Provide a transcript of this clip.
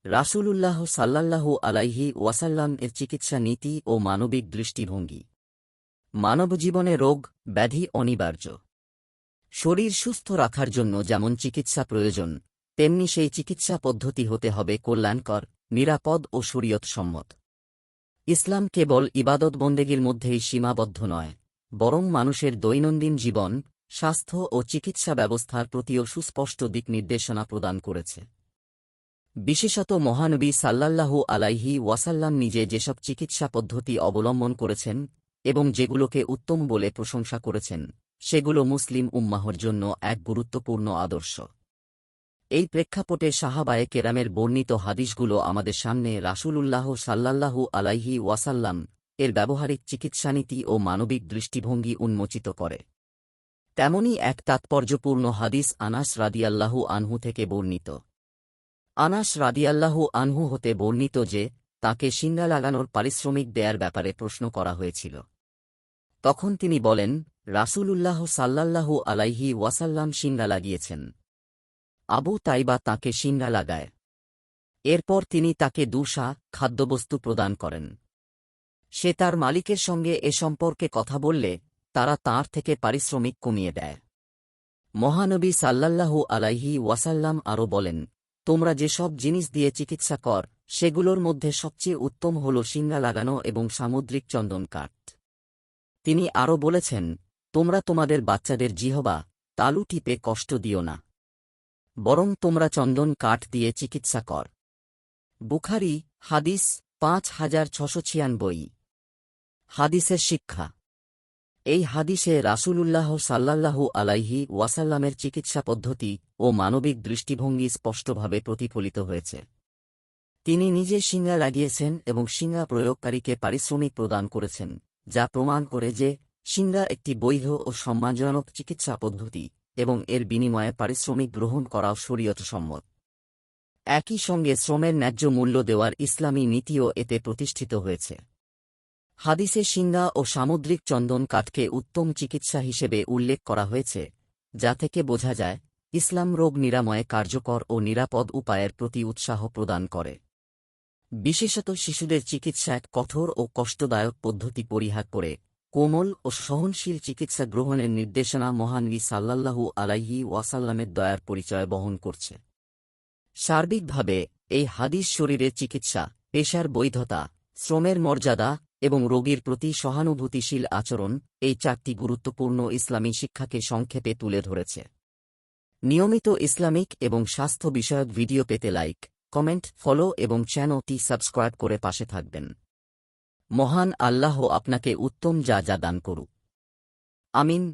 রাসূলুল্লাহ সাল্লাল্লাহু আলাইহি ওয়াসাল্লাম এর চিকিৎসা নীতি ও মানবিক দৃষ্টিভঙ্গি। মানবজীবনে রোগ ব্যাধি অনিবার্য। শরীর সুস্থ রাখার জন্য যেমন চিকিৎসা প্রয়োজন, তেমনি সেই চিকিৎসা পদ্ধতি হতে হবে কল্যাণকর, নিরাপদ ও শরীয়তসম্মত। ইসলাম কেবল ইবাদত বন্দেগীর মধ্যেই সীমাবদ্ধ নয়, বরং মানুষের দৈনন্দিন জীবন, স্বাস্থ্য ও চিকিৎসা ব্যবস্থার প্রতিও সুস্পষ্ট দিক নির্দেশনা প্রদান করেছে। বিশেষত মহানবী সাল্লাল্লাহু আলাইহি ওয়াসাল্লাম নিজে যেসব চিকিৎসা পদ্ধতি অবলম্বন করেছেন এবং যেগুলোকে উত্তম বলে প্রশংসা করেছেন, সেগুলো মুসলিম উম্মাহর জন্য এক গুরুত্বপূর্ণ আদর্শ। এই প্রেক্ষাপটে সাহাবায়ে কেরামের বর্ণিত হাদিসগুলো আমাদের সামনে রাসূলুল্লাহ সাল্লাল্লাহু আলাইহি ওয়াসাল্লাম এর ব্যবহারিক চিকিৎসানীতি ও মানবিক দৃষ্টিভঙ্গি উন্মোচিত করে। তেমনি এক তাৎপর্যপূর্ণ হাদিস আনাস রাদিয়াল্লাহু আনহু থেকে বর্ণিত। আনাস রাদিয়াল্লাহু আনহু হতে বর্ণিত যে, তাঁকে সিংড়া লাগানোর পারিশ্রমিক দেয়ার ব্যাপারে প্রশ্ন করা হয়েছিল। তখন তিনি বলেন, রাসূলুল্লাহ সাল্লাল্লাহু আলাইহি ওয়াসাল্লাম সিংড়া লাগিয়েছেন। আবু তাইবা তাঁকে সিংড়া লাগায়। এরপর তিনি তাকে দুসা খাদ্যবস্তু প্রদান করেন। সে তার মালিকের সঙ্গে এ সম্পর্কে কথা বললে তারা তাঁর থেকে পারিশ্রমিক কমিয়ে দেয়। মহানবী সাল্লাল্লাহু আলাইহি ওয়াসাল্লাম আরও বলেন, তোমরা যেসব জিনিস দিয়ে চিকিৎসা কর, সেগুলোর মধ্যে সবচেয়ে উত্তম হল সিংড়া লাগানো এবং সামুদ্রিক চন্দন কাঠ। তিনি আরও বলেছেন, তোমরা তোমাদের বাচ্চাদের জিহবা তালু টিপে কষ্ট দিও না, বরং তোমরা চন্দন কাঠ দিয়ে চিকিৎসা কর। বুখারী হাদিস 5696। হাদিসের শিক্ষা। এই হাদিসে রাসূলুল্লাহ সাল্লাল্লাহু আলাইহি ওয়াসাল্লামের চিকিৎসা পদ্ধতি ও মানবিক দৃষ্টিভঙ্গি স্পষ্টভাবে প্রতিফলিত হয়েছে। তিনি নিজে সিংড়া লাগিয়েছেন এবং সিংড়া প্রয়োগকারীকে পারিশ্রমিক প্রদান করেছেন, যা প্রমাণ করে যে সিংড়া একটি বৈধ ও সম্মানজনক চিকিৎসা পদ্ধতি এবং এর বিনিময়ে পারিশ্রমিক গ্রহণ করাও শরীয়তসম্মত। একই সঙ্গে শ্রমের ন্যায্য মূল্য দেওয়ার ইসলামী নীতিও এতে প্রতিষ্ঠিত হয়েছে। হাদিসে সিংড়া ও সামুদ্রিক চন্দন কাঠকে উত্তম চিকিৎসা হিসেবে উল্লেখ করা হয়েছে, যা থেকে বোঝা যায় ইসলাম রোগ নিরাময়ে কার্যকর ও নিরাপদ উপায়ের প্রতি উৎসাহ প্রদান করে। বিশেষত শিশুদের চিকিৎসায় কঠোর ও কষ্টদায়ক পদ্ধতি পরিহার করে কোমল ও সহনশীল চিকিৎসা গ্রহণের নির্দেশনা মহানবী সাল্লাল্লাহু আলাইহি ওয়াসাল্লামের দয়ার পরিচয় বহন করছে। সার্বিকভাবে এই হাদিস শরীরের চিকিৎসা, পেশার বৈধতা, শ্রমের মর্যাদা এবং রোগীর প্রতি সহানুভূতিশীল আচরণ, এই চারটি গুরুত্বপূর্ণ ইসলামী শিক্ষাকে সংক্ষেপে তুলে ধরেছে। নিয়মিত ইসলামিক এবং স্বাস্থ্য বিষয়ক ভিডিও পেতে লাইক, কমেন্ট, ফলো এবং চ্যানেলটি সাবস্ক্রাইব করে পাশে থাকবেন। মহান আল্লাহ আপনাকে উত্তম যা দান করুক। আমিন।